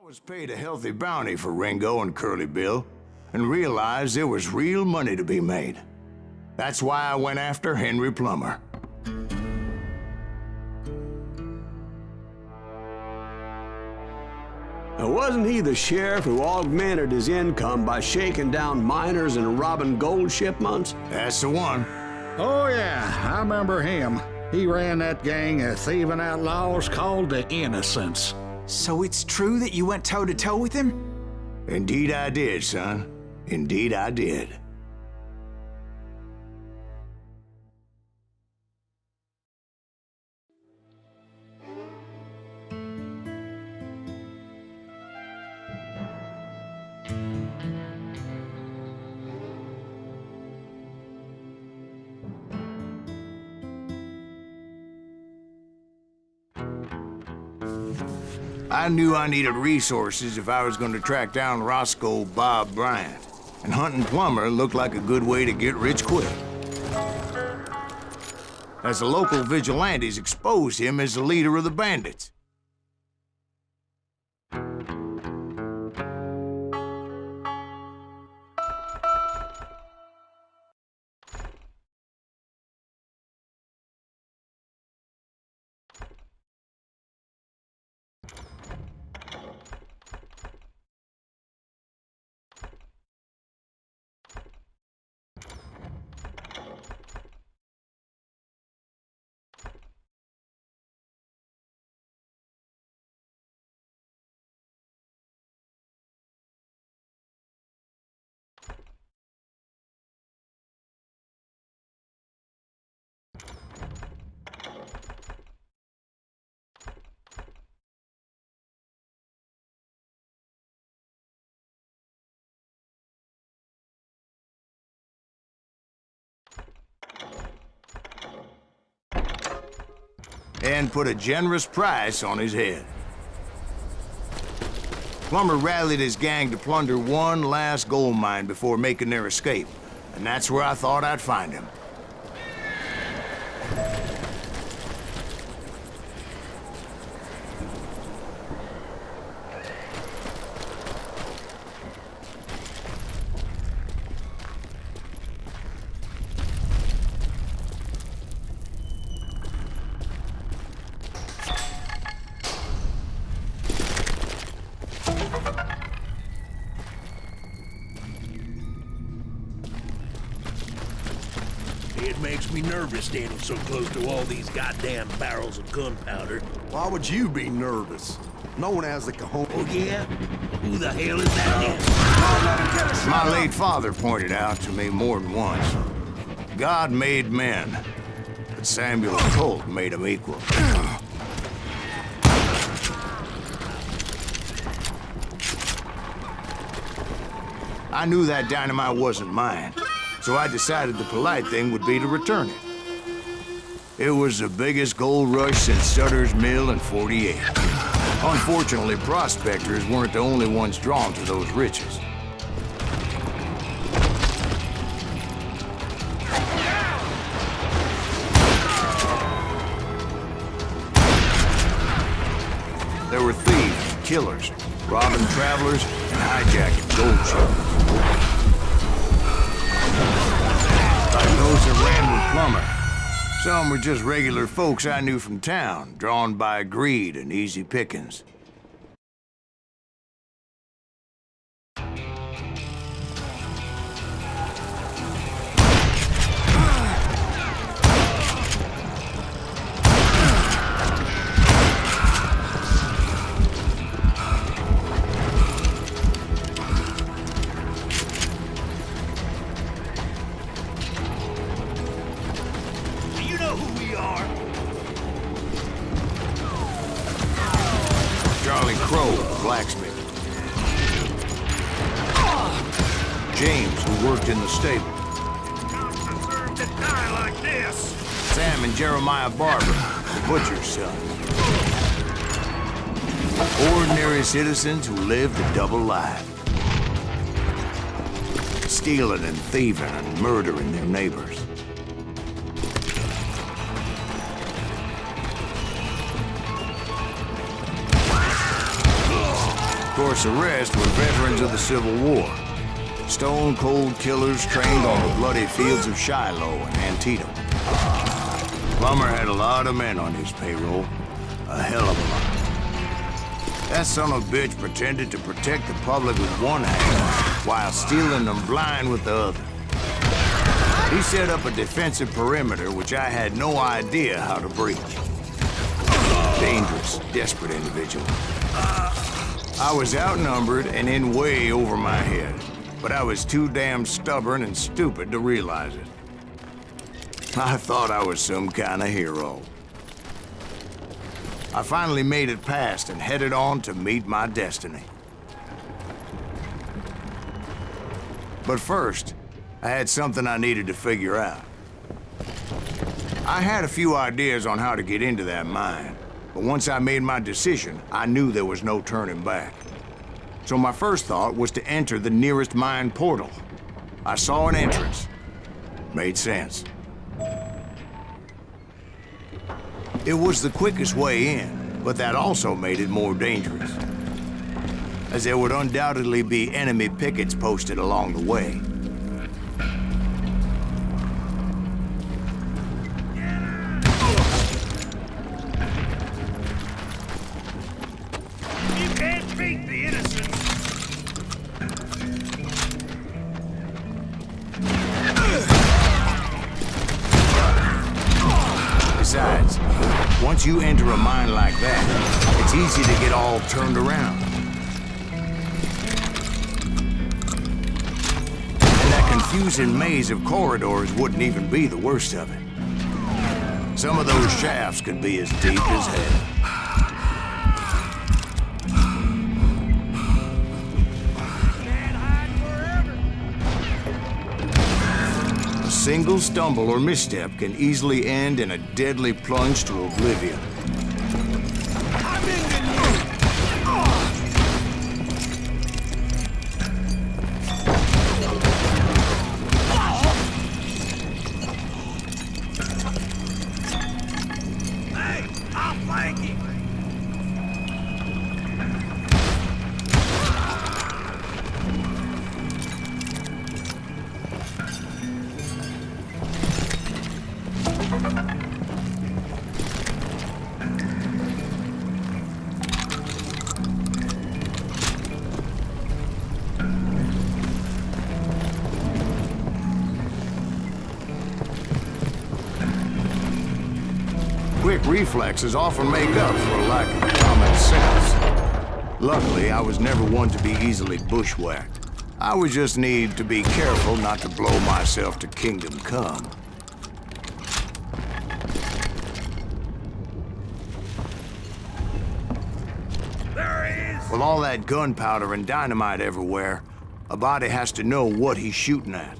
was paid a healthy bounty for Ringo and Curly Bill, and realized there was real money to be made. That's why I went after Henry Plummer. Wasn't he the sheriff who augmented his income by shaking down miners and robbing gold shipments? That's the one. Oh yeah, I remember him. He ran that gang of thieving outlaws called the Innocents. So it's true that you went toe-to-toe with him? Indeed I did, son. Indeed I did. I knew I needed resources if I was going to track down Roscoe Bob Bryant, and hunting Plummer looked like a good way to get rich quick. As the local vigilantes exposed him as the leader of the bandits. And put a generous price on his head. Plummer rallied his gang to plunder one last gold mine before making their escape, and that's where I thought I'd find him. It makes me nervous standing so close to all these goddamn barrels of gunpowder. Why would you be nervous? No one has the cojones. Oh, yeah? Who the hell is that then? My late father pointed out to me more than once. God made men, but Samuel Colt made them equal. I knew that dynamite wasn't mine, so I decided the polite thing would be to return it. It was the biggest gold rush since Sutter's Mill in '48. Unfortunately, prospectors weren't the only ones drawn to those riches. There were thieves, killers, robbing travelers, and hijacking gold shovels. Like those that ran with Plummer. Some were just regular folks I knew from town, drawn by greed and easy pickings. Blacksmith. James, who worked in the stable. Deserve to die like this. Sam and Jeremiah Barber, the butcher's son. Ordinary citizens who lived a double life. Stealing and thieving and murdering their neighbors. course, the rest were veterans of the Civil War. Stone-cold killers trained on the bloody fields of Shiloh and Antietam. Plummer had a lot of men on his payroll. A hell of a lot. That son of a bitch pretended to protect the public with one hand while stealing them blind with the other. He set up a defensive perimeter which I had no idea how to breach. Dangerous, desperate individual. I was outnumbered and in way over my head, but I was too damn stubborn and stupid to realize it. I thought I was some kind of hero. I finally made it past and headed on to meet my destiny. But first, I had something I needed to figure out. I had a few ideas on how to get into that mine, but once I made my decision, I knew there was no turning back. So my first thought was to enter the nearest mine portal. I saw an entrance. Made sense. It was the quickest way in, but that also made it more dangerous, as there would undoubtedly be enemy pickets posted along the way. You can't beat the innocent. Besides, once you enter a mine like that, it's easy to get all turned around. And that confusing maze of corridors wouldn't even be the worst of it. Some of those shafts could be as deep as hell. A single stumble or misstep can easily end in a deadly plunge to oblivion. Hey, I'll flank him. Quick reflexes often make up for a lack of common sense. Luckily, I was never one to be easily bushwhacked. I would just need to be careful not to blow myself to kingdom come. There he is. With all that gunpowder and dynamite everywhere, a body has to know what he's shooting at.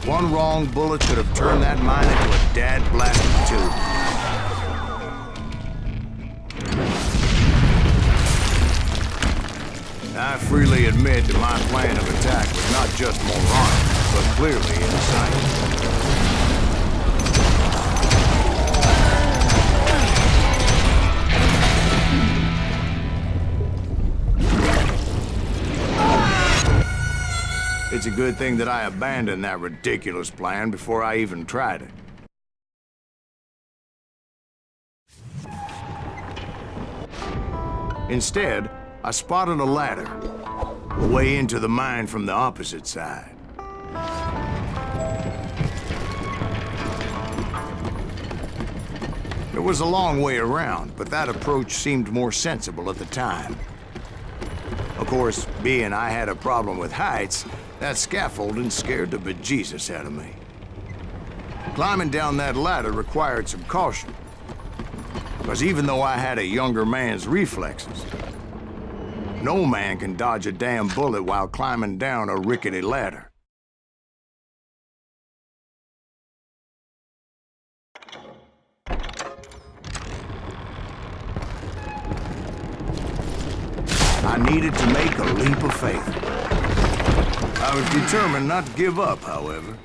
One wrong bullet could have turned that mine into a dad-blasted tube. I freely admit that my plan of attack was not just moronic, but clearly insane. It's a good thing that I abandoned that ridiculous plan before I even tried it. Instead, I spotted a ladder, a way into the mine from the opposite side. It was a long way around, but that approach seemed more sensible at the time. Of course, being I had a problem with heights, that scaffolding scared the bejesus out of me. Climbing down that ladder required some caution, because even though I had a younger man's reflexes, no man can dodge a damn bullet while climbing down a rickety ladder. I needed to make a leap of faith. I was determined not to give up, however,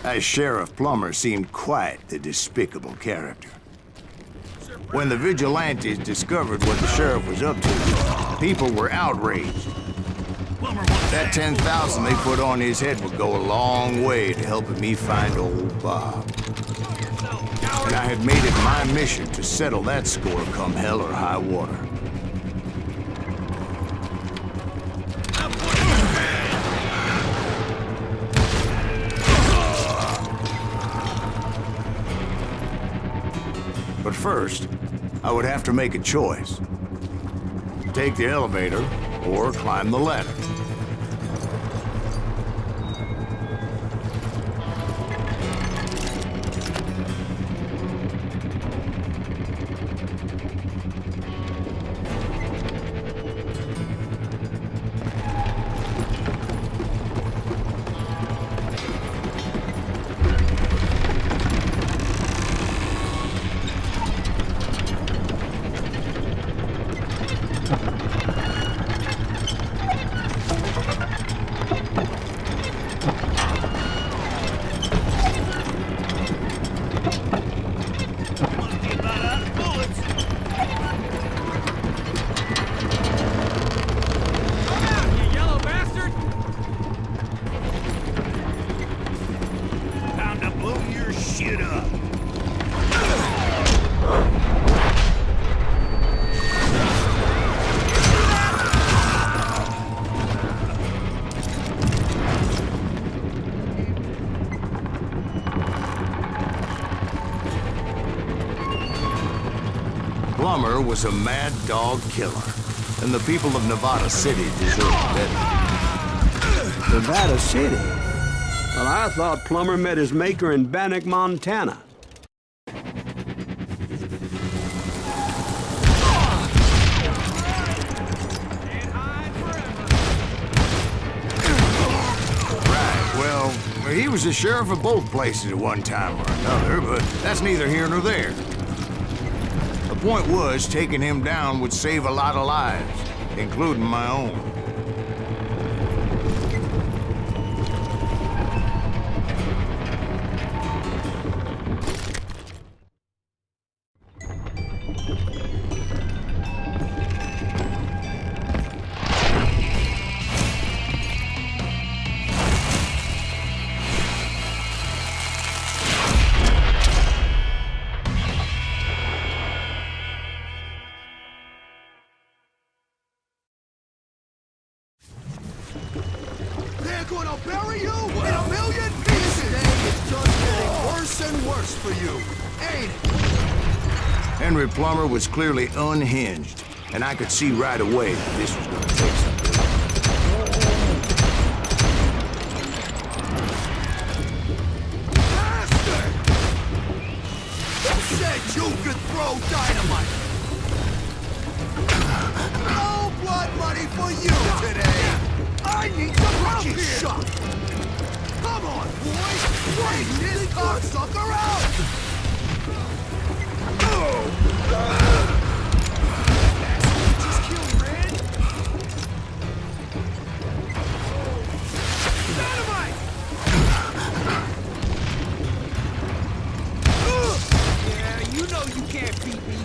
as Sheriff Plummer seemed quite the despicable character. When the vigilantes discovered what the sheriff was up to, people were outraged. That 10,000 they put on his head would go a long way to helping me find old Bob. And I had made it my mission to settle that score come hell or high water. But first, I would have to make a choice. Take the elevator or climb the ladder. Plummer was a mad dog killer, and the people of Nevada City deserved better. Nevada City? Well, I thought Plummer met his maker in Bannak, Montana. Right, well, he was the sheriff of both places at one time or another, but that's neither here nor there. The point was, taking him down would save a lot of lives, including my own. They're gonna bury you in a million pieces! This day is just getting worse and worse for you, ain't it? Henry Plummer was clearly unhinged, and I could see right away that this was gonna take some doing. Bastard! Who said you could throw dynamite? No blood money for you today! I need some help here! Come on, boy! Break this cocksucker out! Just killed Rand? Dynamite! Yeah, you know you can't beat me.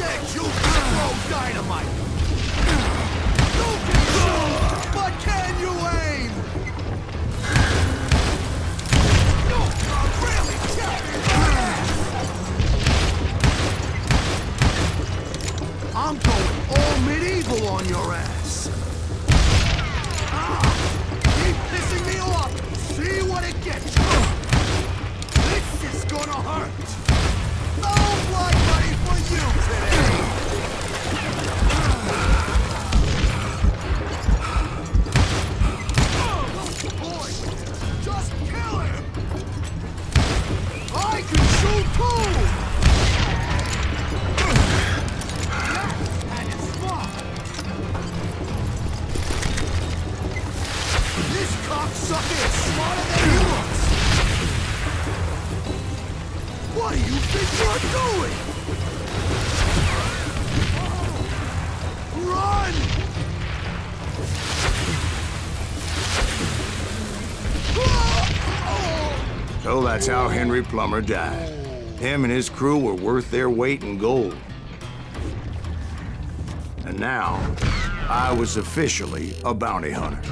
said you could throw dynamite! You can shoot, but can you aim? You're really kicking my ass! I'm going all medieval on your ass! Keep pissing me off! See what it gets you! This is gonna hurt! No blood money for you today! Boy, just kill him! I can shoot too! That is smart! This cocksucker is smarter than he looks! What do you think you're doing? Run! So that's how Henry Plummer died. Him and his crew were worth their weight in gold. And now, I was officially a bounty hunter.